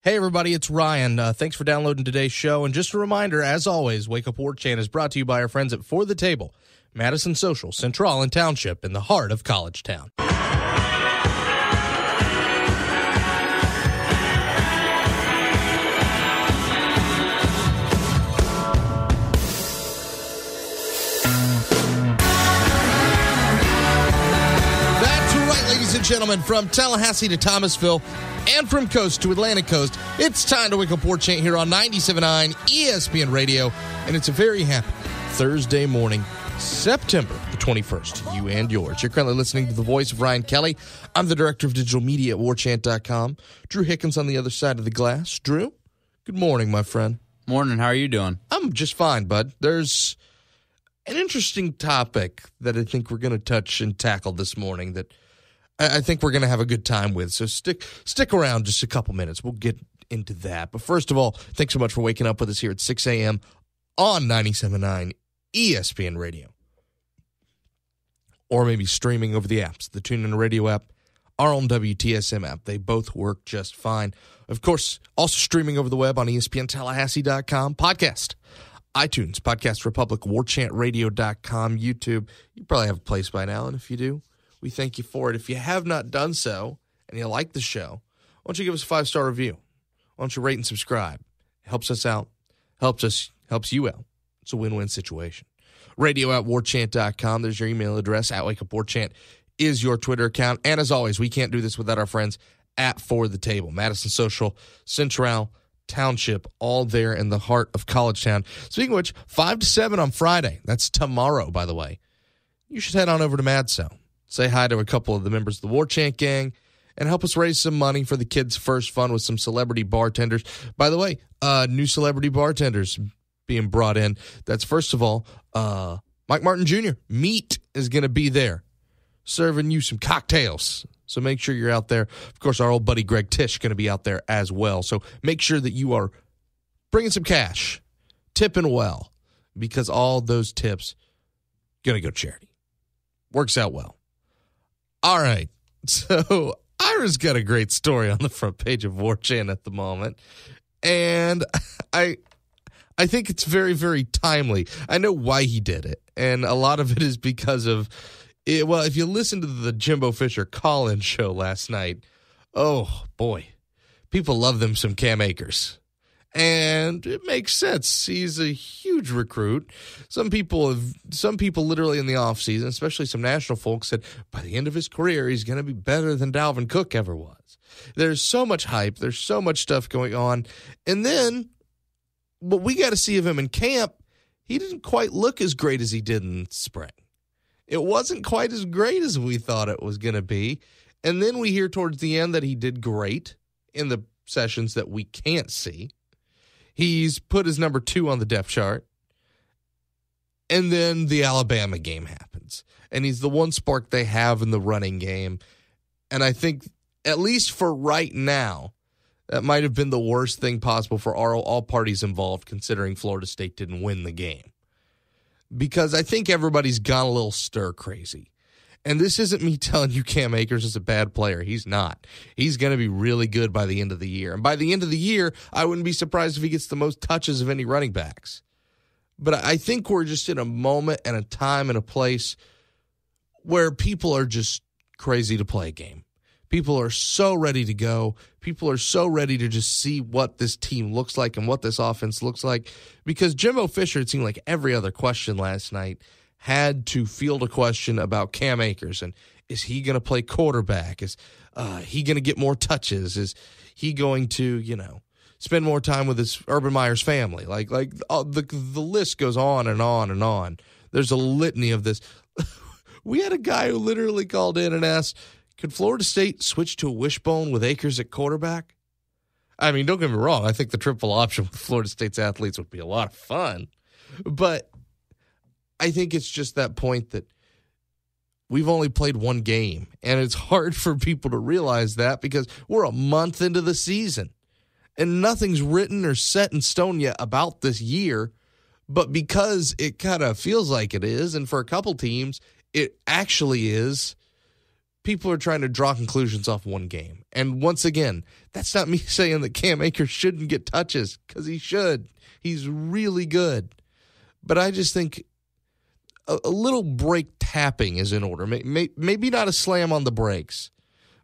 Hey, everybody, it's Ryan. Thanks for downloading today's show. And just a reminder, as always, Wake Up War Chant is brought to you by our friends at For the Table, Madison Social, Central and Township, in the heart of College Town. Ladies and gentlemen, from Tallahassee to Thomasville and from coast to Atlantic coast, it's time to Wake Up War Chant here on 97.9 ESPN Radio, and it's a very happy Thursday morning, September the 21st, you and yours. You're currently listening to the voice of Ryan Kelly. I'm the director of digital media at warchant.com. Drew Hickens on the other side of the glass. Drew, good morning, my friend. Morning. How are you doing? I'm just fine, bud. There's an interesting topic that I think we're going to touch and tackle this morning that I think we're going to have a good time with. So stick around just a couple minutes. We'll get into that. But first of all, thanks so much for waking up with us here at 6 a.m. on 97.9 ESPN Radio. Or maybe streaming over the apps, the TuneIn Radio app, our own WTSM app. They both work just fine. Of course, also streaming over the web on ESPNTallahassee.com. Podcast, iTunes, Podcast Republic, WarChantRadio.com, YouTube. You probably have a place by now, and if you do, we thank you for it. If you have not done so and you like the show, why don't you give us a 5-star review? Why don't you rate and subscribe? It helps us out, helps you out. It's a win-win situation. Radio@warchant.com. There's your email address. @WakeUpWarChant is your Twitter account. And as always, we can't do this without our friends at For the Table. Madison Social, Central, Township, all there in the heart of College Town. Speaking of which, 5 to 7 on Friday. That's tomorrow, by the way. You should head on over to Madso. Say hi to a couple of the members of the War Chant gang, and help us raise some money for the Kids First Fund with some celebrity bartenders. By the way, new celebrity bartenders being brought in. That's, first of all, Mike Martin Jr. Meat is going to be there serving you some cocktails. So make sure you're out there. Of course, our old buddy Greg Tisch going to be out there as well. So make sure that you are bringing some cash, tipping well, because all those tips going to go charity. Works out well. All right, so Ira's got a great story on the front page of War Chant at the moment, and I think it's very, very timely. I know why he did it, and a lot of it is because of it. Well, if you listen to the Jimbo Fisher call-in show last night, oh boy, people love them some Cam Akers. And it makes sense. He's a huge recruit. Some people literally in the offseason, especially some national folks, said by the end of his career, he's going to be better than Dalvin Cook ever was. There's so much hype. There's so much stuff going on. And then what we got to see of him in camp, he didn't quite look as great as he did in spring. It wasn't quite as great as we thought it was going to be. And then we hear towards the end that he did great in the sessions that we can't see. He's put his number 2 on the depth chart. And then the Alabama game happens. And he's the one spark they have in the running game. And I think, at least for right now, that might have been the worst thing possible for all parties involved, considering Florida State didn't win the game. Because I think everybody's gone a little stir crazy. And this isn't me telling you Cam Akers is a bad player. He's not. He's going to be really good by the end of the year. And by the end of the year, I wouldn't be surprised if he gets the most touches of any running backs. But I think we're just in a moment and a time and a place where people are just crazy to play a game. People are so ready to go. People are so ready to just see what this team looks like and what this offense looks like. Because Jimbo Fisher, it seemed like every other question last night, had to field a question about Cam Akers. And is he going to play quarterback? Is he going to get more touches? Is he going to, spend more time with his Urban Meyer's family? The list goes on and on and on. There's a litany of this. We had a guy who literally called in and asked, could Florida State switch to a wishbone with Akers at quarterback? I mean, don't get me wrong. I think the triple option with Florida State's athletes would be a lot of fun. But I think it's just that point that we've only played one game, and it's hard for people to realize that because we're a month into the season, and nothing's written or set in stone yet about this year, but because it kind of feels like it is, and for a couple teams, it actually is, people are trying to draw conclusions off one game. And once again, that's not me saying that Cam Akers shouldn't get touches, because he should. He's really good. But I just think a little brake tapping is in order. Maybe not a slam on the brakes,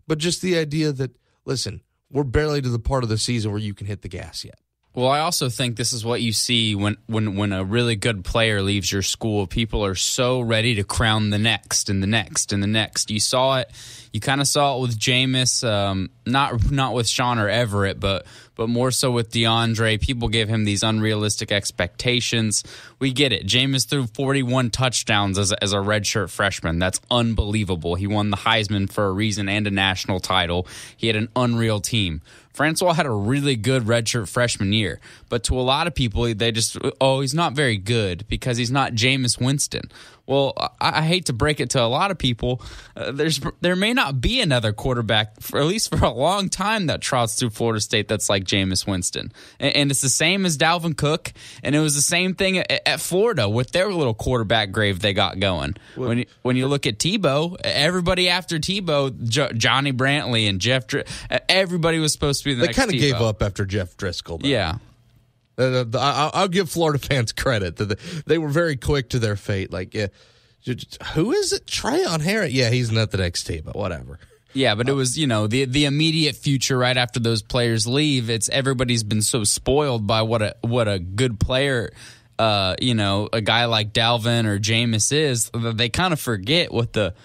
but just the idea that, listen, we're barely to the part of the season where you can hit the gas yet. Well, I also think this is what you see when a really good player leaves your school. People are so ready to crown the next and the next and the next. You saw it. You kind of saw it with Jameis, not with Sean or Everett, but more so with DeAndre. People give him these unrealistic expectations. We get it. Jameis threw 41 touchdowns as a redshirt freshman. That's unbelievable. He won the Heisman for a reason and a national title. He had an unreal team. Francois had a really good redshirt freshman year, but to a lot of people, they just, he's not very good because he's not Jameis Winston. Well, I hate to break it to a lot of people. There may not be another quarterback, at least for a long time, that trots through Florida State that's like Jameis Winston. And it's the same as Dalvin Cook, and it was the same thing at Florida with their little quarterback grave they got going. When you look at Tebow, everybody after Tebow, Johnny Brantley and everybody was supposed to be the next Tebow. They kind of gave up after Jeff Driscoll, though. Yeah. I'll give Florida fans credit that they were very quick to their fate. Like, yeah, who is it? Trayon Harris? Yeah, he's not the next team, but whatever. Yeah, but it was, the immediate future right after those players leave. It's everybody's been so spoiled by what a good player, a guy like Dalvin or Jameis is, that they kind of forget what the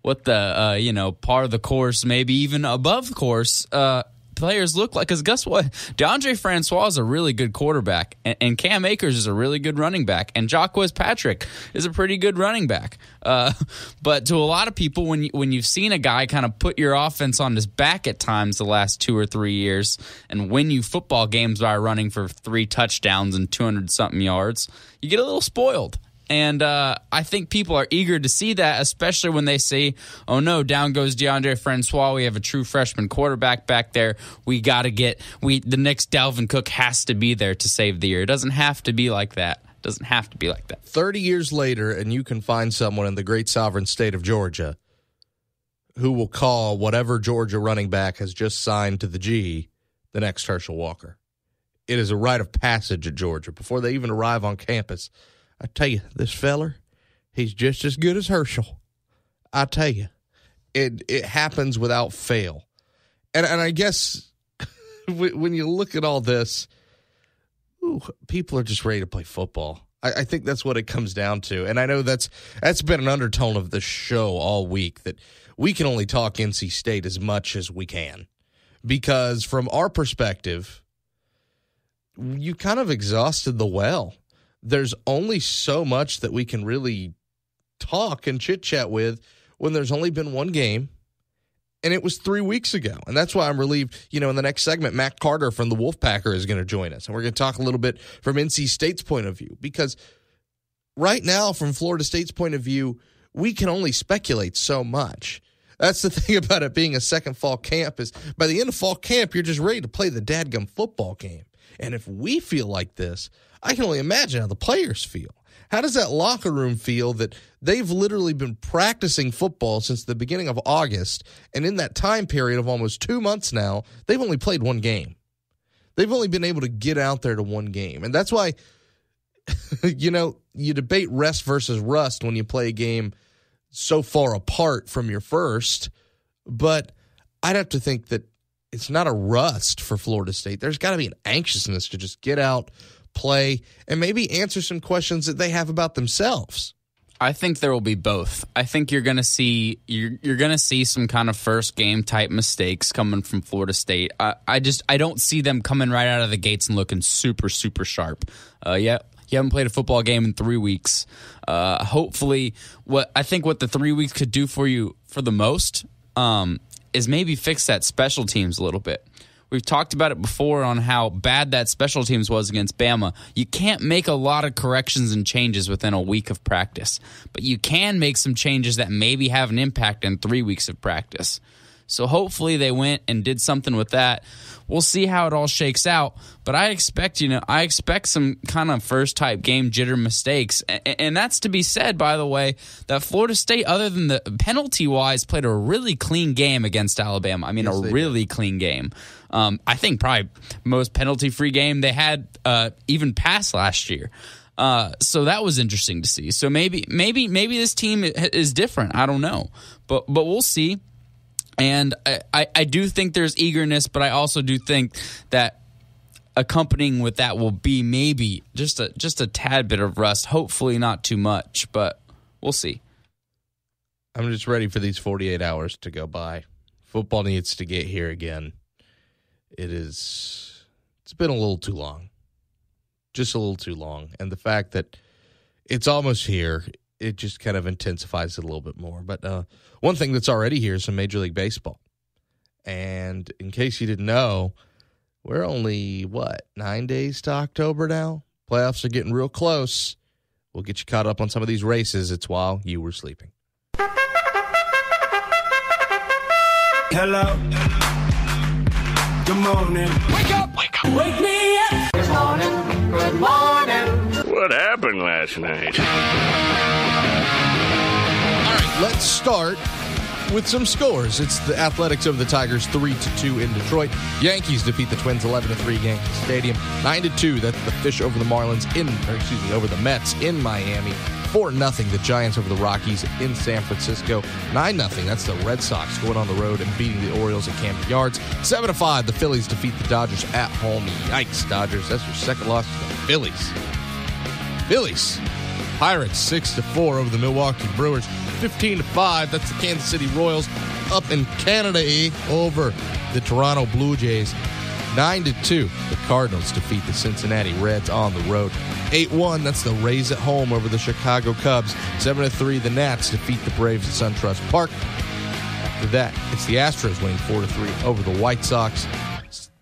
part of the course, maybe even above the course, players look like. Because guess what? DeAndre Francois is a really good quarterback, and Cam Akers is a really good running back, and Jacquez Patrick is a pretty good running back. But to a lot of people, when you've seen a guy kind of put your offense on his back at times the last 2 or 3 years and win you football games by running for 3 touchdowns and 200-something yards, you get a little spoiled. And I think people are eager to see that, especially when they say, oh, no, down goes DeAndre Francois. We have a true freshman quarterback back there. We got to the next Dalvin Cook has to be there to save the year. It doesn't have to be like that. 30 years later, and you can find someone in the great sovereign state of Georgia who will call whatever Georgia running back has just signed to the G the next Herschel Walker. It is a rite of passage at Georgia before they even arrive on campus. I tell you, this feller, he's just as good as Herschel. I tell you, it happens without fail. And I guess when you look at all this, people are just ready to play football. I think that's what it comes down to. And I know that's been an undertone of the show all week, that we can only talk NC State as much as we can. Because from our perspective, you kind of exhausted the well. There's only so much that we can really talk and chit-chat with when there's only been one game, and it was 3 weeks ago. And that's why I'm relieved, in the next segment, Matt Carter from the Wolfpacker is going to join us, and we're going to talk a little bit from NC State's point of view, because right now, from Florida State's point of view, we can only speculate so much. That's the thing about it being a second fall camp, is by the end of fall camp, you're just ready to play the dadgum football game. And if we feel like this, I can only imagine how the players feel. How does that locker room feel that they've literally been practicing football since the beginning of August, and in that time period of almost 2 months now, they've only played one game. They've only been able to get out there to one game. And that's why, you debate rest versus rust when you play a game so far apart from your first. But I'd have to think that it's not a rust for Florida State. There's got to be an anxiousness to just get out, play, and maybe answer some questions that they have about themselves. I think there will be both. I think you're going to see some kind of first game type mistakes coming from Florida State. I don't see them coming right out of the gates and looking super, super sharp. You haven't played a football game in 3 weeks. Hopefully, what the 3 weeks could do for you for the most is maybe fix that special teams a little bit. We've talked about it before on how bad that special teams was against Bama. You can't make a lot of corrections and changes within a week of practice, but you can make some changes that maybe have an impact in 3 weeks of practice. So hopefully they went and did something with that. We'll see how it all shakes out. But I expect some kind of first type game jitter mistakes. And that's to be said, by the way, that Florida State, other than the penalty wise, played a really clean game against Alabama. I mean, yes, a really clean game. I think probably most penalty free game they had even past last year. So that was interesting to see. So maybe this team is different. I don't know, but we'll see. And I do think there's eagerness, but I also do think that accompanying with that will be maybe just a tad bit of rust. Hopefully not too much, but we'll see. I'm just ready for these 48 hours to go by. Football needs to get here again. It's been a little too long. Just a little too long. And the fact that it's almost here, it just kind of intensifies it a little bit more. But one thing that's already here is some Major League Baseball. And in case you didn't know, we're only, 9 days to October now? Playoffs are getting real close. We'll get you caught up on some of these races. It's while you were sleeping. Hello. Good morning. Wake up. Wake up. Wake me up. Good morning. Good morning. What happened last night? All right, let's start with some scores. It's the Athletics over the Tigers 3-2 in Detroit. Yankees defeat the Twins 11-3 Yankee Stadium. 9-2. That's the Fish over the Marlins over the Mets in Miami. 4-0. The Giants over the Rockies in San Francisco. 9-0. That's the Red Sox going on the road and beating the Orioles at Camden Yards. 7-5. The Phillies defeat the Dodgers at home. Yikes, Dodgers. That's your second loss to the Phillies. Pirates 6-4 over the Milwaukee Brewers. 15-5. That's the Kansas City Royals up in Canada over the Toronto Blue Jays. 9-2. The Cardinals defeat the Cincinnati Reds on the road. 8-1. That's the Rays at home over the Chicago Cubs. 7-3. The Nats defeat the Braves at SunTrust Park. After that, it's the Astros winning 4-3 over the White Sox.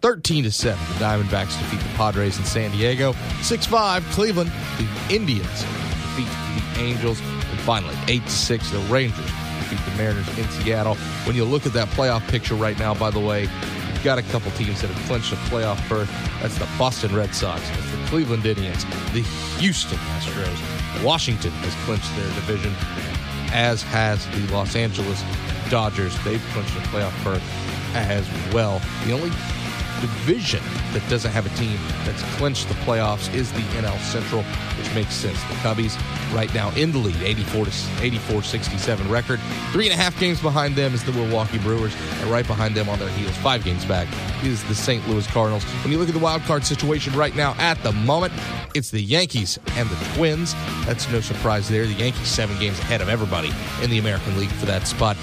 13-7. The Diamondbacks defeat the Padres in San Diego. 6-5. Cleveland. The Indians defeat the Angels. And finally, 8-6. The Rangers defeat the Mariners in Seattle. When you look at that playoff picture right now, by the way, you've got a couple teams that have clinched a playoff berth. That's the Boston Red Sox. That's the Cleveland Indians. The Houston Astros. Washington has clinched their division, as has the Los Angeles Dodgers. They've clinched a playoff berth as well. The only division that doesn't have a team that's clinched the playoffs is the NL Central, which makes sense. The Cubbies right now in the lead, 84-67 record. 3.5 games behind them is the Milwaukee Brewers, and right behind them on their heels, 5 games back, is the St. Louis Cardinals. When you look at the wild card situation right now at the moment, it's the Yankees and the Twins. That's no surprise there. The Yankees 7 games ahead of everybody in the American League for that spot.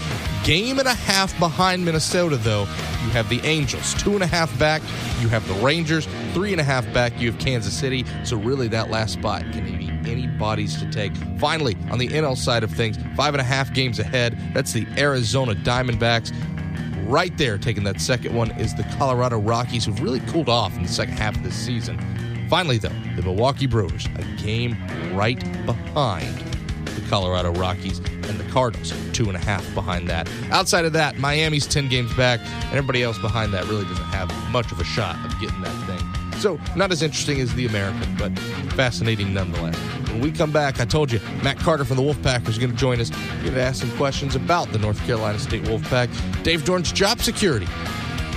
1.5 games behind Minnesota, though. You have the Angels, 2.5 back. You have the Rangers, 3.5 back. You have Kansas City. So really that last spot can be anybody's to take. Finally, on the NL side of things, 5.5 games ahead. That's the Arizona Diamondbacks. Right there, taking that second one, is the Colorado Rockies, who've really cooled off in the second half of this season. Finally, though, the Milwaukee Brewers, a game right behind the Colorado Rockies, and the Cardinals 2.5 behind that. Outside of that, Miami's 10 games back, and everybody else behind that really doesn't have much of a shot of getting that thing. So, not as interesting as the American, but fascinating nonetheless. When we come back, I told you, Matt Carter from the Wolfpack is going to join us. We're going to ask some questions about the North Carolina State Wolfpack. Dave Dorn's job security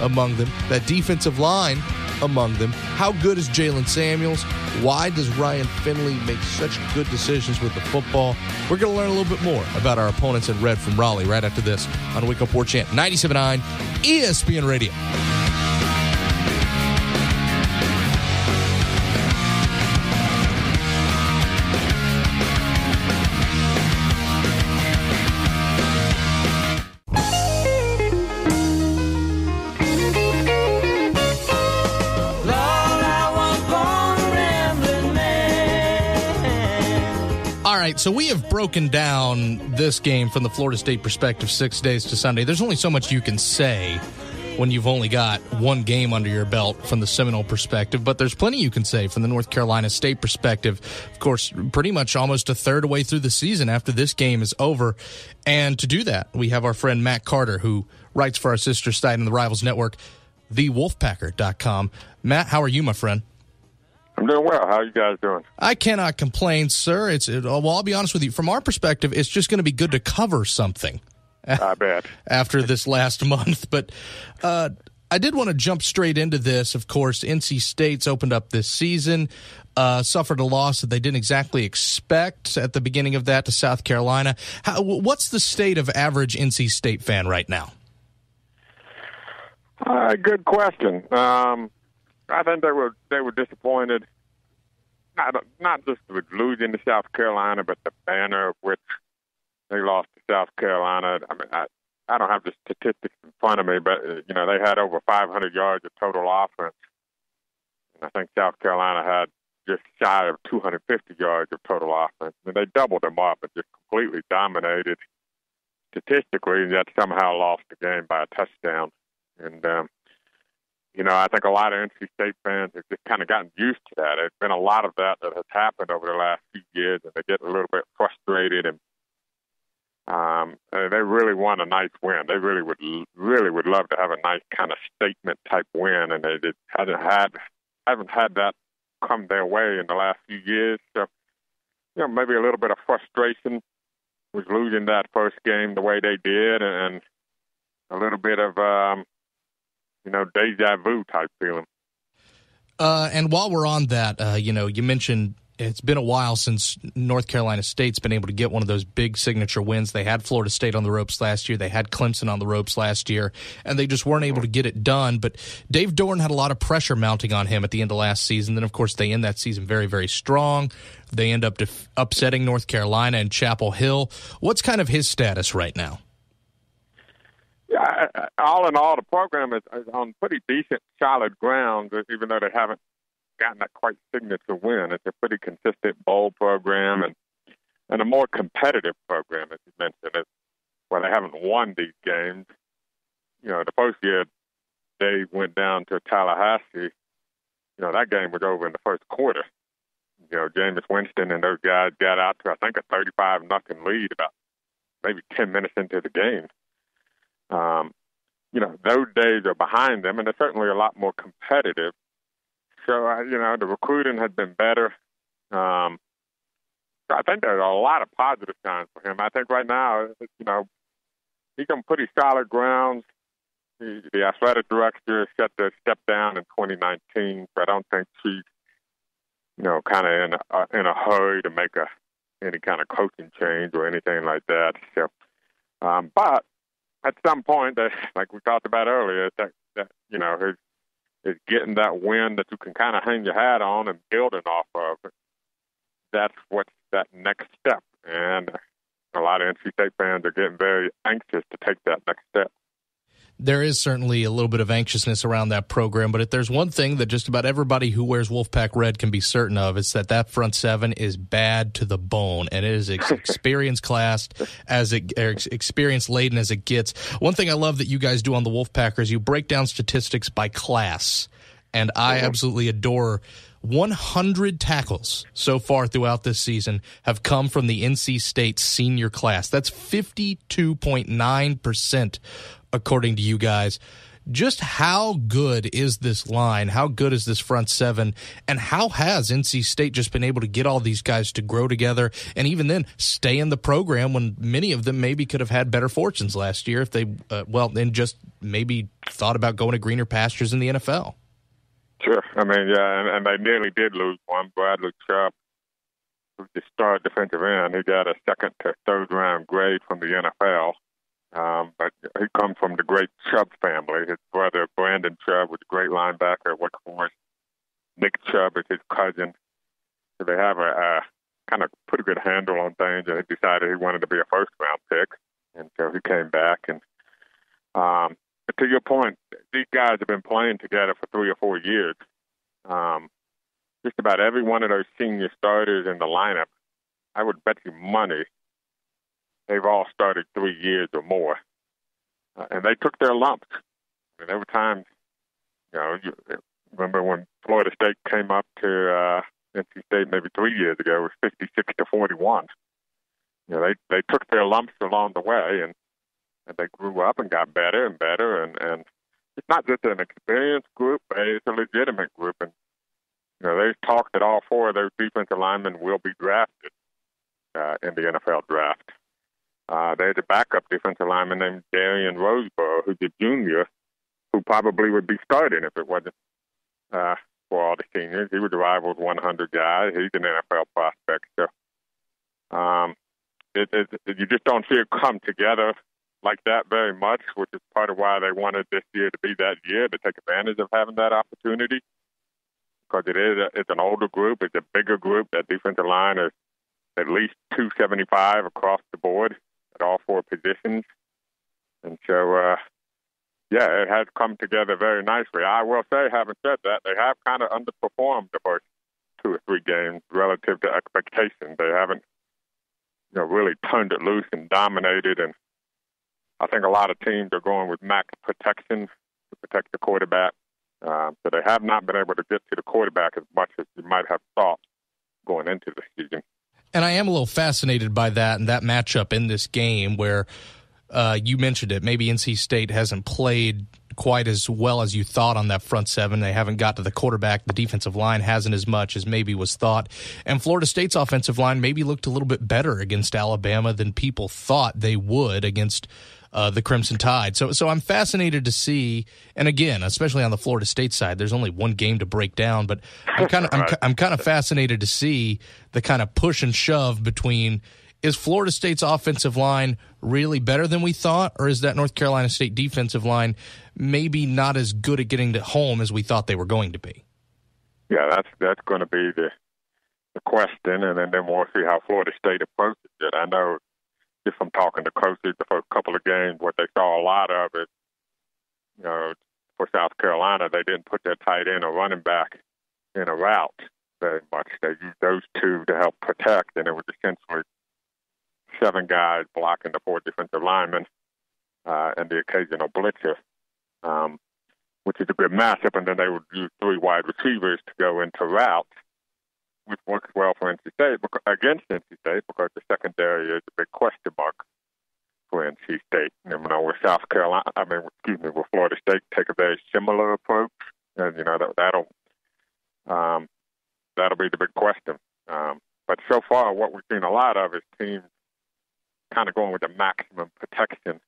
among them, that defensive line among them. How good is Jalen Samuels? Why does Ryan Finley make such good decisions with the football? We're going to learn a little bit more about our opponents in red from Raleigh right after this on Wake Up War Chant 97.9 ESPN Radio. So we have broken down this game from the Florida State perspective 6 days to Sunday. There's only so much you can say when you've only got one game under your belt from the Seminole perspective, but there's plenty you can say from the North Carolina State perspective. Of course, pretty much almost a third away through the season after this game is over. And to do that, we have our friend Matt Carter, who writes for our sister site in the Rivals Network, thewolfpacker.com. Matt, how are you, my friend? I'm doing well. How are you guys doing? I cannot complain, sir. Well, I'll be honest with you. From our perspective, it's just going to be good to cover something. I bet. After this last month. But I did want to jump straight into this. Of course, NC State's opened up this season, suffered a loss that they didn't exactly expect at the beginning of that to South Carolina. What's the state of average NC State fan right now? Good question. I think they were disappointed, not just with losing to South Carolina, but the manner of which they lost to South Carolina. I mean, I don't have the statistics in front of me, but they had over 500 yards of total offense, and I think South Carolina had just shy of 250 yards of total offense. And they doubled them up and just completely dominated statistically, and yet somehow lost the game by a touchdown. And I think a lot of NC State fans have just kind of gotten used to that. There's been a lot of that has happened over the last few years, and they get a little bit frustrated. And they really want a nice win. They really would love to have a nice kind of statement type win, and they just haven't had that come their way in the last few years. So, maybe a little bit of frustration with losing that first game the way they did, and a little bit of deja vu type feeling. And while we're on that, you mentioned it's been a while since North Carolina State's been able to get one of those big signature wins. They had Florida State on the ropes last year. They had Clemson on the ropes last year, and they just weren't able to get it done. But Dave Doeren had a lot of pressure mounting on him at the end of last season. Then, of course, they end that season very, very strong. They end up upsetting North Carolina and Chapel Hill. What's kind of his status right now? Yeah, all in all, the program is on pretty decent, solid ground, even though they haven't gotten that quite signature win. It's a pretty consistent bowl program and a more competitive program, as you mentioned, where they haven't won these games. The first year they went down to Tallahassee, that game was over in the first quarter. Jameis Winston and those guys got out to, I think, a 35-0 lead about maybe 10 minutes into the game. Those days are behind them, and they're certainly a lot more competitive. So, the recruiting has been better. So I think there's a lot of positive signs for him. I think right now, he's on pretty solid grounds. The athletic director set to step down in 2019, so I don't think she's, kind of in a hurry to make any kind of coaching change or anything like that. So, but at some point, like we talked about earlier, is getting that win that you can kind of hang your hat on and building off of. That's what's that next step. And a lot of NC State fans are getting very anxious to take that next step. There is certainly a little bit of anxiousness around that program, but if there's one thing that just about everybody who wears Wolfpack red can be certain of, it's that front seven is bad to the bone, and it is experience experience laden as it gets. One thing I love that you guys do on the Wolfpacker is you break down statistics by class, and I absolutely adore 100 tackles so far throughout this season have come from the NC State senior class. That's 52.9%. According to you guys. Just how good is this line? How good is this front seven? And how has NC State just been able to get all these guys to grow together and even then stay in the program when many of them maybe could have had better fortunes last year if they, then just maybe thought about going to greener pastures in the NFL? Sure. I mean, yeah, and they nearly did lose one. Bradley Chubb, who's the star defensive end, he got a second to third round grade from the NFL. But he comes from the great Chubb family. His brother, Brandon Chubb, was a great linebacker at Wake Forest. Nick Chubb is his cousin. So they have a kind of pretty good handle on things, and he decided he wanted to be a first-round pick. And so he came back. And to your point, these guys have been playing together for 3 or 4 years. Just about every one of those senior starters in the lineup, I would bet you money, they've all started 3 years or more. And they took their lumps. And every time, you remember when Florida State came up to NC State maybe 3 years ago, it was 56-41. They took their lumps along the way. And and they grew up and got better and better. And it's not just an experienced group, but it's a legitimate group. And they've talked that all four of those defensive linemen will be drafted in the NFL draft. There's a backup defensive lineman named Darian Roseborough, who's a junior, who probably would be starting if it wasn't for all the seniors. He was the Rivals 100 guy. He's an NFL prospect. So you just don't see it come together like that very much, which is part of why they wanted this year to be that year, to take advantage of having that opportunity. Because it's an older group, it's a bigger group. That defensive line is at least 275 across the board at all four positions. And so, it has come together very nicely. I will say, having said that, they have kind of underperformed the first 2 or 3 games relative to expectations. They haven't really turned it loose and dominated. And I think a lot of teams are going with max protection to protect the quarterback. So they have not been able to get to the quarterback as much as you might have thought going into the season. And I am a little fascinated by that and that matchup in this game where you mentioned it. Maybe NC State hasn't played quite as well as you thought on that front seven. They haven't got to the quarterback. The defensive line hasn't as much as maybe was thought. And Florida State's offensive line maybe looked a little bit better against Alabama than people thought they would against the Crimson Tide. So I'm fascinated to see, and again, especially on the Florida State side, there's only one game to break down, but I'm kind of fascinated to see the kind of push and shove between, is Florida State's offensive line really better than we thought, or is that North Carolina State defensive line maybe not as good at getting to home as we thought they were going to be? Yeah, that's going to be the question, and then we'll see how Florida State approaches it. I know just from talking to coaches the first couple of games, what they saw a lot of it, for South Carolina, they didn't put their tight end or running back in a route very much. They used those two to help protect, and it was essentially 7 guys blocking the 4 defensive linemen and the occasional blitzer, which is a good matchup. And then they would use 3 wide receivers to go into routes, which works well for NC State against NC State because the secondary is a big question mark for NC State. And, with with Florida State take a very similar approach, and that'll be the big question. But so far, what we've seen a lot of is teams kind of going with the maximum protection.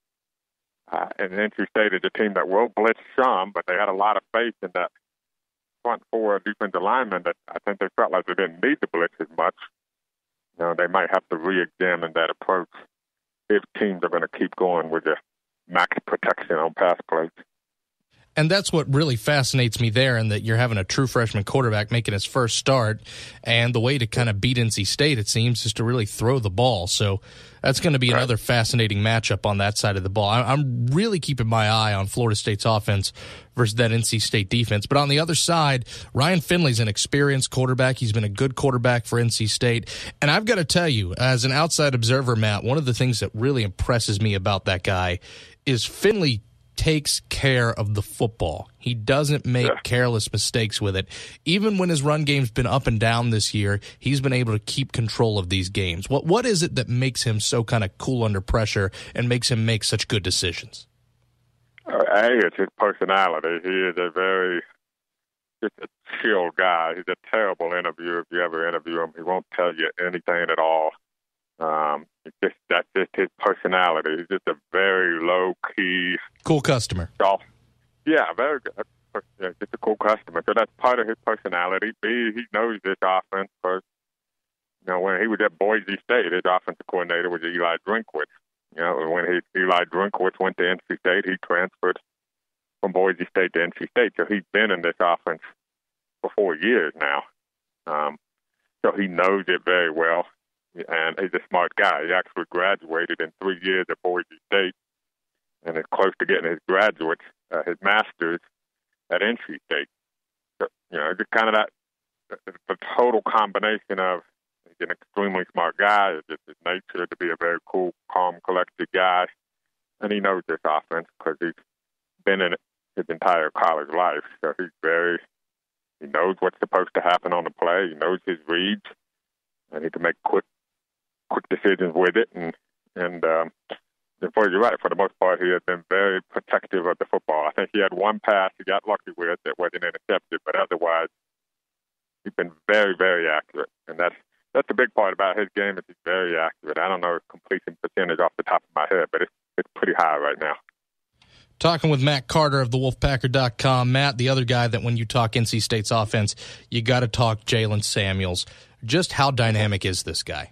And NC State is a team that will blitz some, but they had a lot of faith in that front 4 defensive linemen that I think they felt like they didn't need to blitz as much. They might have to re-examine that approach if teams are going to keep going with the max protection on pass plays. And that's what really fascinates me there, and that you're having a true freshman quarterback making his first start, and the way to kind of beat NC State, it seems, is to really throw the ball. So that's going to be another fascinating matchup on that side of the ball. I'm really keeping my eye on Florida State's offense versus that NC State defense. But on the other side, Ryan Finley's an experienced quarterback. He's been a good quarterback for NC State. And I've got to tell you, as an outside observer, Matt, one of the things that really impresses me about that guy is Finley takes care of the football. He doesn't make careless mistakes with it. Even when his run game's been up and down this year, he's been able to keep control of these games. What is it that makes him so kind of cool under pressure and makes him make such good decisions? It's his personality. He is just a chill guy. He's a terrible interviewer if you ever interview him. He won't tell you anything at all. That's just his personality. He's just a very low-key, cool customer. Soft. Yeah, very good. Just a cool customer. So that's part of his personality. B, he knows this offense because, when he was at Boise State, his offensive coordinator was Eli Drinkwitz. When Eli Drinkwitz went to NC State, he transferred from Boise State to NC State. So he's been in this offense for 4 years now. So he knows it very well. And he's a smart guy. He actually graduated in 3 years at Boise State and is close to getting his master's at NC State. So, just kind of the total combination of he's an extremely smart guy, it's just his nature to be a very cool, calm, collected guy. And he knows this offense because he's been in it his entire college life. So he knows what's supposed to happen on the play. He knows his reads, and he can make quick decisions with it, and you're right. For the most part, he has been very protective of the football. I think he had one pass he got lucky with that wasn't intercepted, but otherwise, he's been very, very accurate. And that's the big part about his game is he's very accurate. I don't know his completion percentage off the top of my head, but it's pretty high right now. Talking with Matt Carter of thewolfpacker.com. Matt, the other guy that when you talk NC State's offense, you got to talk Jalen Samuels. Just how dynamic is this guy?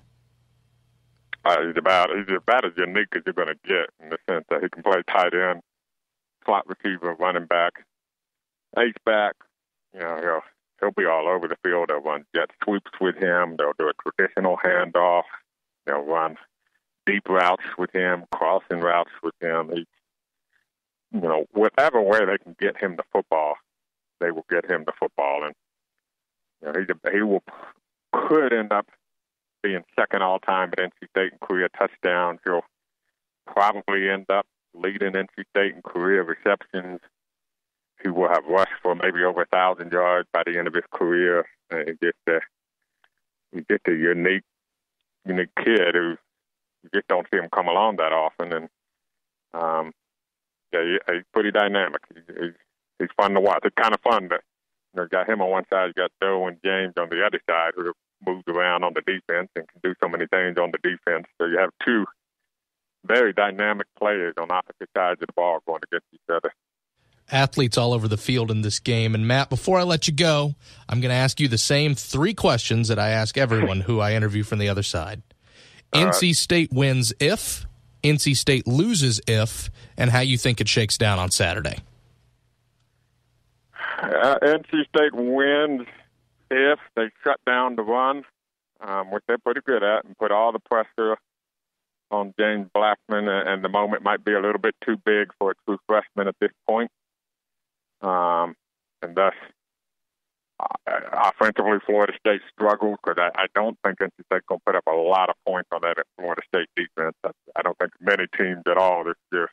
He's about as unique as you're going to get in the sense that he can play tight end, slot receiver, running back, H-back. He'll be all over the field. They'll run jet sweeps with him. They'll do a traditional handoff. They'll run deep routes with him, crossing routes with him. Whatever way they can get him the football, they will get him the football. And he could end up being second all-time at NC State in career touchdowns. He'll probably end up leading NC State in career receptions. He will have rushed for maybe over 1,000 yards by the end of his career. He's just a unique kid who you just don't see him come along that often. And he's pretty dynamic. He's fun to watch. It's kind of fun that you got him on one side, you got Joe and James on the other side who moves around on the defense and can do so many things on the defense. So you have two very dynamic players on opposite sides of the ball going against each other. Athletes all over the field in this game. And, Matt, before I let you go, I'm going to ask you the same 3 questions that I ask everyone who I interview from the other side. NC State wins if, NC State loses if, and how you think it shakes down on Saturday. NC State wins if they shut down the run, which they're pretty good at, and put all the pressure on James Blackman, and the moment might be a little bit too big for a true freshman at this point. And thus, offensively, Florida State struggles because I don't think NC State's going to put up a lot of points on that Florida State defense. I don't think many teams at all this year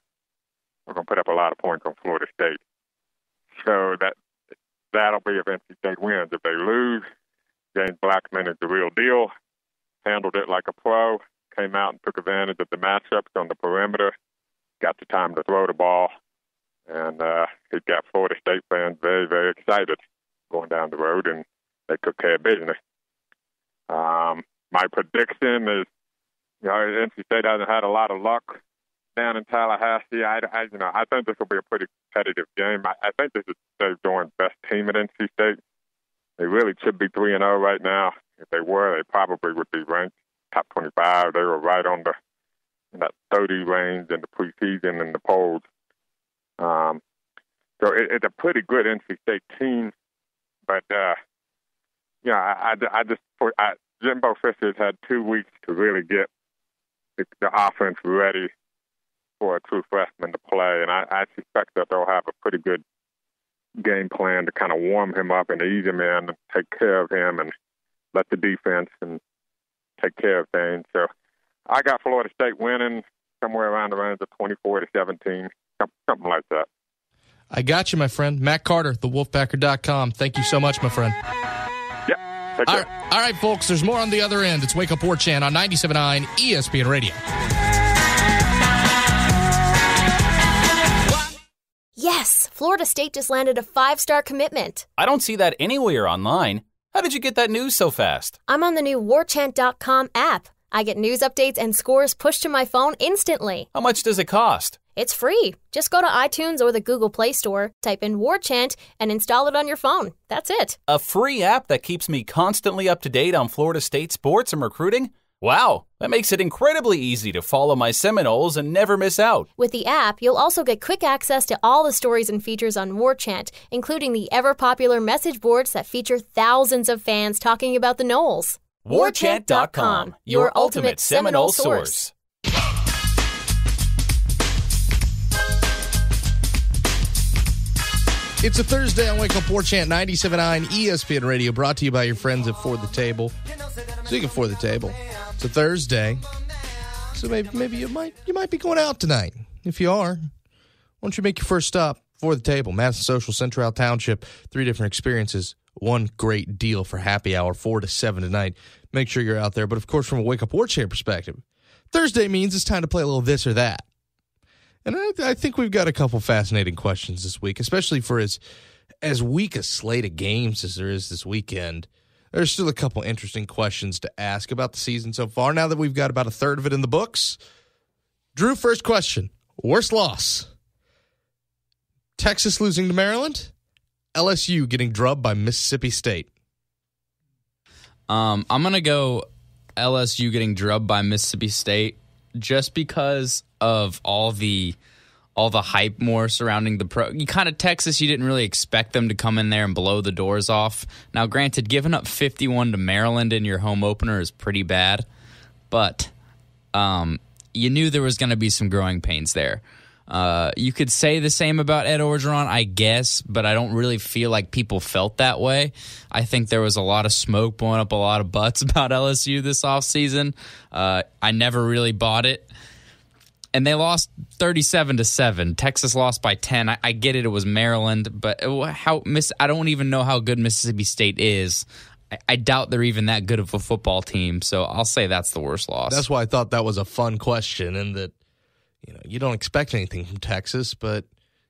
are going to put up a lot of points on Florida State. So that'll be if NC State wins. If they lose, James Blackman is the real deal, handled it like a pro, came out and took advantage of the matchups on the perimeter, got the time to throw the ball, and he got Florida State fans very, very excited going down the road, and they took care of business. My prediction is, NC State hasn't had a lot of luck down in Tallahassee. I think this will be a pretty competitive game. I think this is Dave Doran's best team at NC State. They really should be 3-0 right now. If they were, they probably would be ranked top 25. They were right on in that 30 range in the preseason and the polls. So it's a pretty good NC State team. But, Jimbo Fisher's had 2 weeks to really get the offense ready for a true freshman to play. And I suspect that they'll have a pretty good game plan to kind of warm him up and ease him in and take care of him and let the defense and take care of things. So I got Florida State winning somewhere around the range of 24-17, something like that. I got you, my friend. Matt Carter, thewolfpacker.com. Thank you so much, my friend. Yeah. Take care. All right, folks, there's more on the other end. It's Wake Up War Chant on 97.9 ESPN Radio. Yes, Florida State just landed a 5-star commitment. I don't see that anywhere online. How did you get that news so fast? I'm on the new warchant.com app. I get news updates and scores pushed to my phone instantly. How much does it cost? It's free. Just go to iTunes or the Google Play Store, type in War Chant, and install it on your phone. That's it. A free app that keeps me constantly up to date on Florida State sports and recruiting? Wow, that makes it incredibly easy to follow my Seminoles and never miss out. With the app, you'll also get quick access to all the stories and features on War Chant, including the ever-popular message boards that feature thousands of fans talking about the Noles. Warchant.com, your ultimate Seminole source. It's a Thursday on Wake Up War Chant 97.9 ESPN Radio, brought to you by your friends at For the Table. Speaking of For the Table, it's a Thursday, so maybe you might be going out tonight. If you are, why don't you make your first stop For the Table, Madison Social, Central Township, 3 different experiences, one great deal for happy hour, 4 to 7 tonight. Make sure you're out there. But of course, from a Wake Up War Chant perspective, Thursday means it's time to play a little this or that. And I think we've got a couple fascinating questions this week, especially for as weak a slate of games as there is this weekend. There's still a couple interesting questions to ask about the season so far, now that we've got about a third of it in the books. Drew, first question. Worst loss? Texas losing to Maryland? LSU getting drubbed by Mississippi State? I'm going to go LSU getting drubbed by Mississippi State just because of all the hype more surrounding the pro. You kind of Texas, you didn't really expect them to come in there and blow the doors off. Now, granted, giving up 51 to Maryland in your home opener is pretty bad, but you knew there was going to be some growing pains there. You could say the same about Ed Orgeron, I guess, but I don't really feel like people felt that way. I think there was a lot of smoke blowing up a lot of butts about LSU this offseason. I never really bought it. And they lost 37-7. Texas lost by 10. I get it. It was Maryland, but I don't even know how good Mississippi State is. I doubt they're even that good of a football team. So I'll say that's the worst loss. That's why I thought that was a fun question, and that you don't expect anything from Texas, but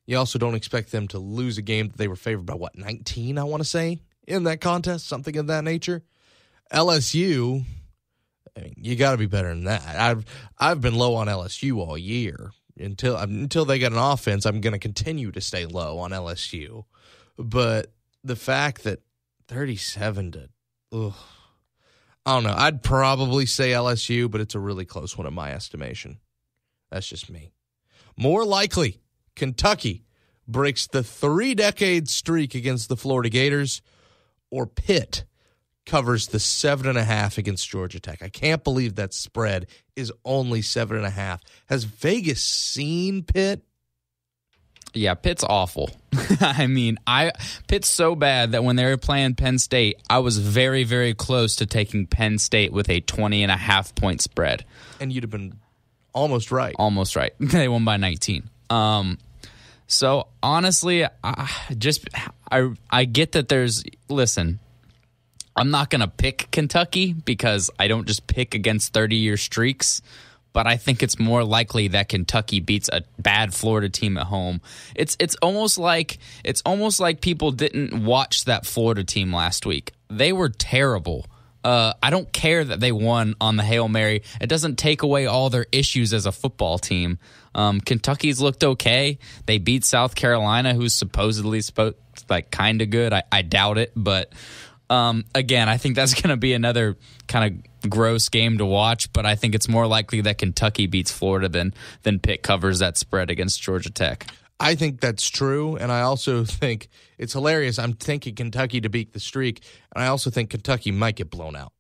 you also don't expect them to lose a game that they were favored by 19, I want to say, in that contest, something of that nature. LSU, I mean, you got to be better than that. I've been low on LSU all year. Until they get an offense, I'm going to continue to stay low on LSU. But the fact that 37 to, I don't know. I'd probably say LSU, but it's a really close one in my estimation. That's just me. More likely, Kentucky breaks the 3-decade streak against the Florida Gators, or Pitt covers the 7.5 against Georgia Tech. I can't believe that spread is only 7.5. Has Vegas seen Pitt? Yeah, Pitt's awful. I mean, Pitt's so bad that when they were playing Penn State, I was very, very close to taking Penn State with a 20.5 point spread. And you'd have been almost right. Almost right. They won by 19. So honestly, I get that there's, listen, I'm not going to pick Kentucky because I don't just pick against 30-year streaks, but I think it's more likely that Kentucky beats a bad Florida team at home. It's almost like people didn't watch that Florida team last week. They were terrible. I don't care that they won on the Hail Mary. It doesn't take away all their issues as a football team. Kentucky's looked okay. They beat South Carolina, who's supposedly kind of good. I doubt it, but again, I think that's going to be another kind of gross game to watch, but I think it's more likely that Kentucky beats Florida than Pitt covers that spread against Georgia Tech. I think that's true, and I also think it's hilarious. I'm thinking Kentucky to beat the streak, and I also think Kentucky might get blown out.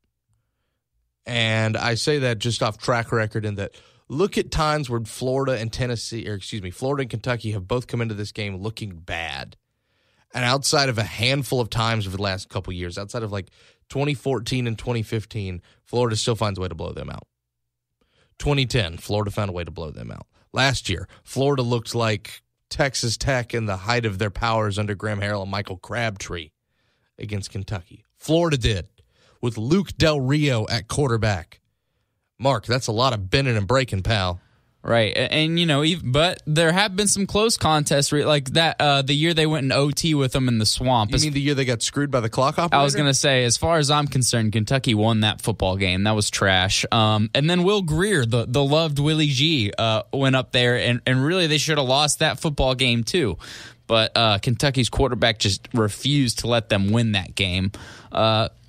And I say that just off track record in that look at times where Florida and Kentucky have both come into this game looking bad. And outside of a handful of times over the last couple years, outside of like 2014 and 2015, Florida still finds a way to blow them out. 2010, Florida found a way to blow them out. Last year, Florida looked like Texas Tech in the height of their powers under Graham Harrell and Michael Crabtree against Kentucky. Florida did, with Luke Del Rio at quarterback. Mark, that's a lot of bending and breaking, pal. Right, and but there have been some close contests like that. The year they went in OT with them in the swamp. You mean the year they got screwed by the clock operator? I was going to say, as far as I'm concerned, Kentucky won that football game. That was trash. And then Will Greer, the loved Willie G, went up there, and really they should have lost that football game too. But Kentucky's quarterback just refused to let them win that game.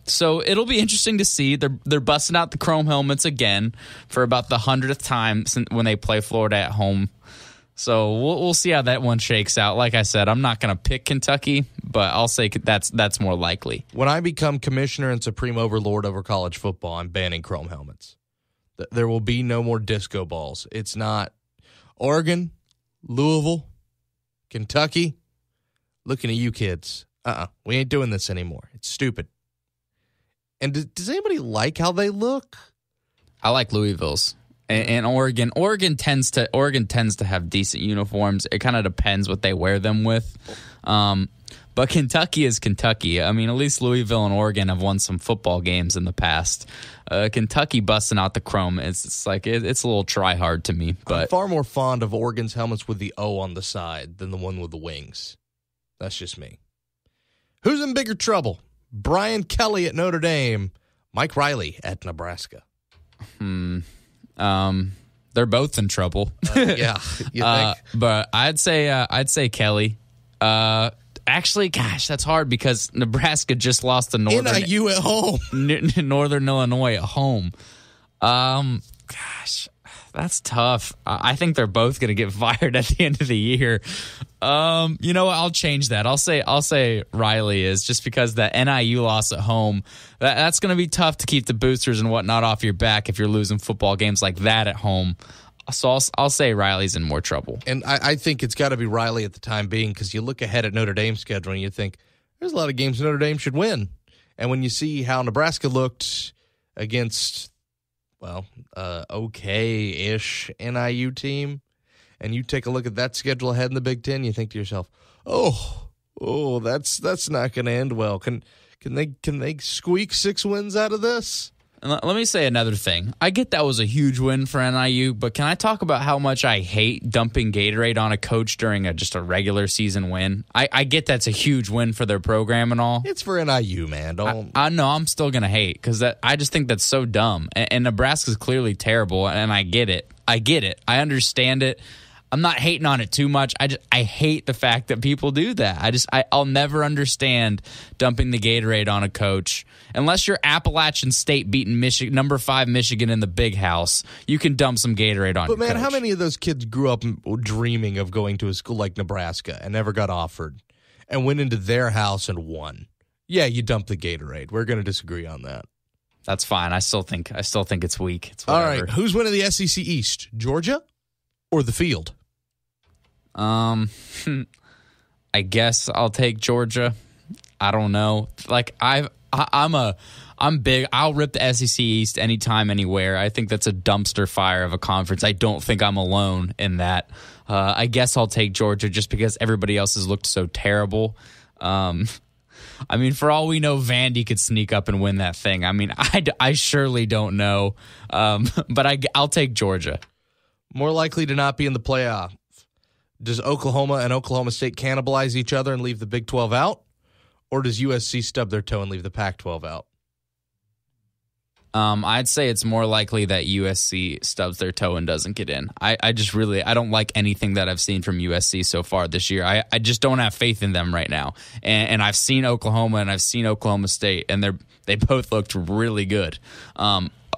So it'll be interesting to see. They're busting out the chrome helmets again for about the 100th time when they play Florida at home. So we'll see how that one shakes out. Like I said, I'm not going to pick Kentucky, but I'll say that's more likely. When I become commissioner and supreme overlord over college football, I'm banning chrome helmets. There will be no more disco balls. It's not Oregon, Louisville, Kentucky. Looking at you kids. We ain't doing this anymore. It's stupid. And does anybody like how they look? I like Louisville's and Oregon. Oregon tends to have decent uniforms. It kind of depends what they wear them with. But Kentucky is Kentucky. I mean, at least Louisville and Oregon have won some football games in the past. Kentucky busting out the chrome, it's like it's a little try hard to me. But I'm far more fond of Oregon's helmets with the O on the side than the one with the wings. That's just me. Who's in bigger trouble? Brian Kelly at Notre Dame, Mike Riley at Nebraska. They're both in trouble. Yeah, you think? But I'd say Kelly. Actually, gosh, that's hard because Nebraska just lost to NIU at home. Northern Illinois at home. Gosh, that's tough. I think they're both going to get fired at the end of the year. You know what? I'll change that. I'll say Riley is, just because that NIU loss at home. That's going to be tough to keep the boosters and whatnot off your back if you're losing football games like that at home. So I'll say Riley's in more trouble. And I think it's got to be Riley at the time being, because you look ahead at Notre Dame's schedule and you think there's a lot of games Notre Dame should win. And when you see how Nebraska looked against, okay-ish NIU team, and you take a look at that schedule ahead in the Big Ten, you think to yourself, oh, that's not going to end well. Can they squeak 6 wins out of this? And let me say another thing. I get that was a huge win for NIU, but can I talk about how much I hate dumping Gatorade on a coach during just a regular season win? I get that's a huge win for their program and all. It's for NIU, man. I know I'm still going to hate because I just think that's so dumb. And Nebraska's clearly terrible, and I get it. I understand it. I'm not hating on it too much. I hate the fact that people do that. I'll never understand dumping the Gatorade on a coach. Unless you're Appalachian State beating number 5 Michigan in the Big House, you can dump some Gatorade on. But man, coach. How many of those kids grew up dreaming of going to a school like Nebraska and never got offered, and went into their house and won? Yeah, you dump the Gatorade. We're going to disagree on that. That's fine. I still think it's weak. It's all right. Who's winning the SEC East? Georgia or the field? I guess I'll take Georgia. I don't know. Like I'm big. I'll rip the SEC East anytime, anywhere. I think that's a dumpster fire of a conference. I don't think I'm alone in that. I guess I'll take Georgia just because everybody else has looked so terrible. I mean, for all we know, Vandy could sneak up and win that thing. I mean, I surely don't know. But I'll take Georgia. More likely to not be in the playoff. Does Oklahoma and Oklahoma State cannibalize each other and leave the Big 12 out? Or does USC stub their toe and leave the Pac-12 out? I'd say it's more likely that USC stubs their toe and doesn't get in. I don't like anything that I've seen from USC so far this year. I just don't have faith in them right now. And I've seen Oklahoma and I've seen Oklahoma State, and they both looked really good.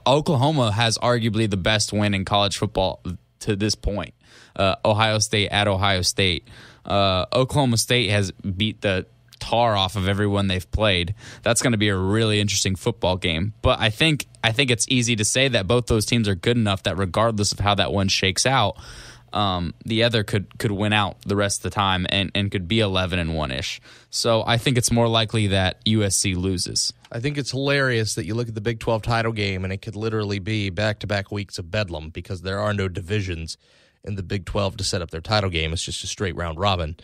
Oklahoma has arguably the best win in college football to this point. Ohio State at Ohio State. Oklahoma State has beat the tar off of everyone they've played. That's going to be a really interesting football game. But I think it's easy to say that both those teams are good enough that regardless of how that one shakes out, the other could win out the rest of the time and could be 11-1-ish. So I think it's more likely that USC loses. I think it's hilarious that you look at the Big 12 title game and it could literally be back-to-back weeks of bedlam because there are no divisions in the Big 12 to set up their title game. It's just a straight round robin.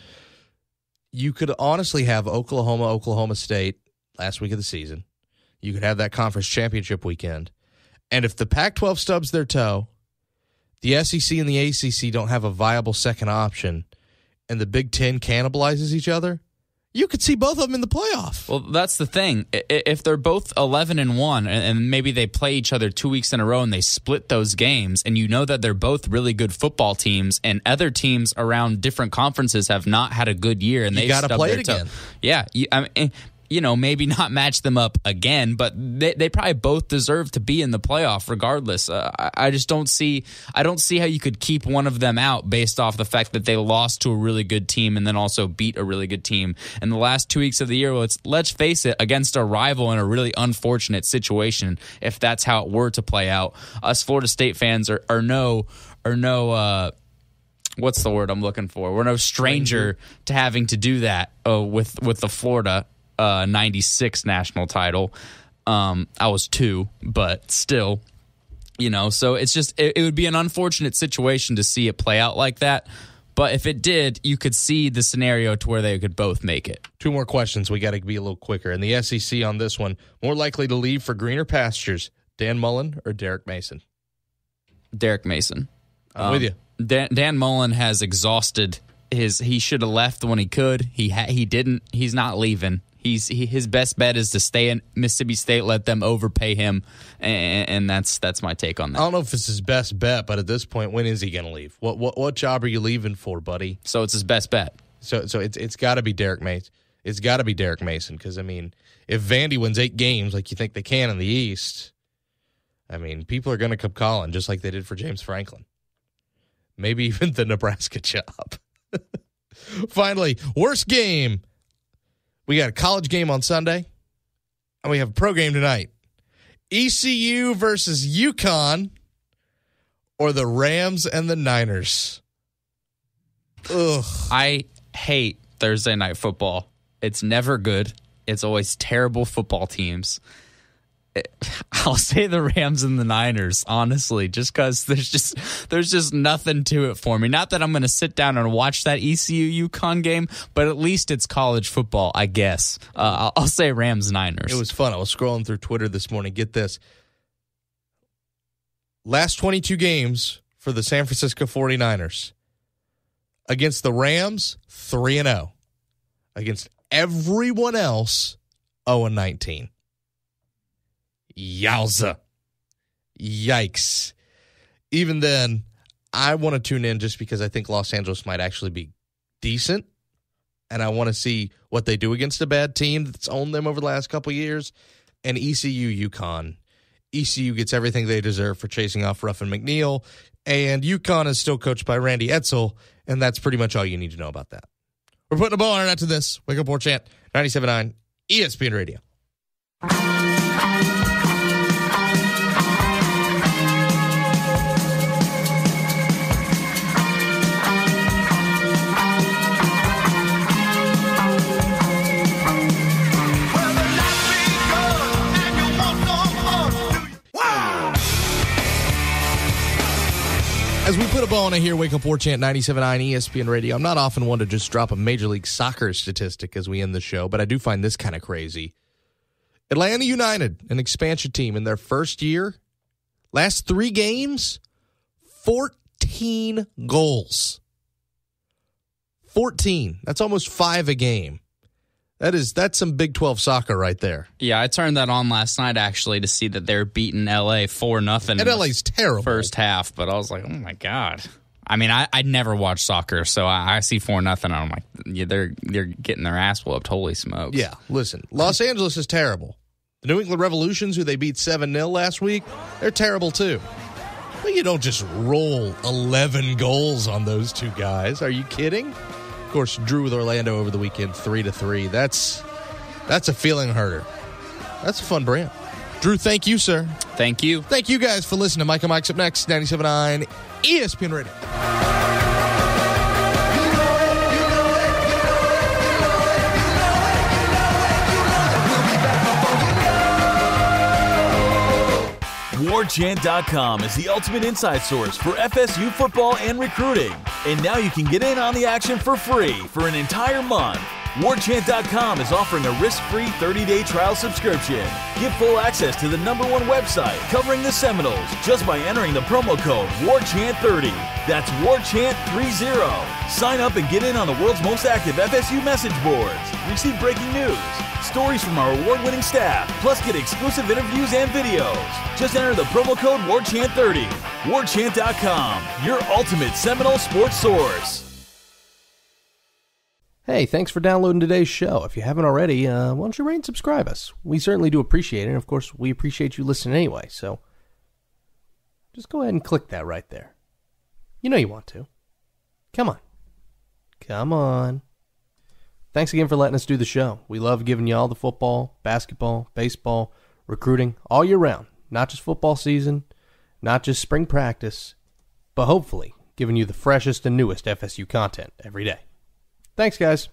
You could honestly have Oklahoma State last week of the season. You could have that conference championship weekend. And if the Pac-12 stubs their toe, the SEC and the ACC don't have a viable second option, and the Big Ten cannibalizes each other, you could see both of them in the playoff. Well, that's the thing. If they're both 11-1 and maybe they play each other 2 weeks in a row and they split those games, and you know that they're both really good football teams, and other teams around different conferences have not had a good year, and they've stubbed play their it toe. again. Yeah, I mean, maybe not match them up again, but they probably both deserve to be in the playoff regardless. I just don't see how you could keep one of them out based off the fact that they lost to a really good team and then also beat a really good team in the last 2 weeks of the year. Well, let's face it, against a rival in a really unfortunate situation, if that's how it were to play out. Us Florida State fans are no what's the word I'm looking for? We're no stranger to having to do that with the Florida 96 national title. I was 2, but still, so it's just it would be an unfortunate situation to see it play out like that. But if it did, you could see the scenario to where they could both make it. 2 more questions. We got to be a little quicker. And the SEC on this one, more likely to leave for greener pastures, Dan Mullen or Derek Mason? Derek Mason. I'm with you. Dan Mullen has exhausted he should have left when he could. He didn't. He's not leaving. His best bet is to stay in Mississippi State, let them overpay him, and that's my take on that. I don't know if it's his best bet, but at this point, when is he going to leave? What job are you leaving for, buddy? So it's his best bet. So it's got to be Derek Mason. It's got to be Derek Mason because, I mean, if Vandy wins 8 games like you think they can in the East, I mean, people are going to come calling just like they did for James Franklin. Maybe even the Nebraska job. Finally, worst game. We got a college game on Sunday, and we have a pro game tonight. ECU versus UConn, or the Rams and the Niners. Ugh. I hate Thursday night football. It's never good. It's always terrible football teams. I'll say the Rams and the Niners, honestly, just because there's just nothing to it for me. Not that I'm going to sit down and watch that ECU UConn game, but at least it's college football, I guess. I'll say Rams Niners. It was fun. I was scrolling through Twitter this morning. Get this. Last 22 games for the San Francisco 49ers. Against the Rams, 3-0. Against everyone else, 0-19. Yowza. Yikes. Even then, I want to tune in just because I think Los Angeles might actually be decent, and I want to see what they do against a bad team that's owned them over the last couple of years. And ECU UConn. ECU gets everything they deserve for chasing off Ruffin McNeil, and UConn is still coached by Randy Edsall, and that's pretty much all you need to know about that. We're putting a ball on it after this. Wake Up War Chant, 97.9 ESPN Radio. As we put a ball in it here, Wake Up War Chant 97.9 ESPN Radio. I'm not often one to just drop a Major League Soccer statistic as we end the show, but I do find this kind of crazy. Atlanta United, an expansion team, in their first year, last 3 games, 14 goals. 14. That's almost 5 a game. That's some Big 12 soccer right there. Yeah, I turned that on last night, actually, to see that they're beating LA 4-0. And LA's terrible. First half, but I was like, oh, my God. I mean, I never watch soccer, so I see 4-0, and I'm like, yeah, they're getting their ass whooped. Holy smokes. Yeah, listen, Los Angeles is terrible. The New England Revolutions, who they beat 7-0 last week, they're terrible too. But you don't just roll 11 goals on those 2 guys. Are you kidding? Of course, drew with Orlando over the weekend, 3-3. That's a feeling hurter. That's a fun brand. Drew, thank you, sir. Thank you. Thank you guys for listening. Mike and Mike's up next, 97.9 ESPN Radio. WarChant.com is the ultimate inside source for FSU football and recruiting. And now you can get in on the action for free for an entire month. WarChant.com is offering a risk-free 30-day trial subscription. Get full access to the #1 website covering the Seminoles just by entering the promo code WarChant30. That's WarChant30. Sign up and get in on the world's most active FSU message boards. Receive breaking news, stories from our award-winning staff, plus get exclusive interviews and videos. Just enter the promo code WarChant30. WarChant.com, your ultimate Seminole sports source. Hey, thanks for downloading today's show. If you haven't already, why don't you rate and subscribe us? We certainly do appreciate it, and of course, we appreciate you listening anyway, so just go ahead and click that right there. You know you want to. Come on. Come on. Thanks again for letting us do the show. We love giving you all the football, basketball, baseball, recruiting, all year round. Not just football season, not just spring practice, but hopefully giving you the freshest and newest FSU content every day. Thanks, guys.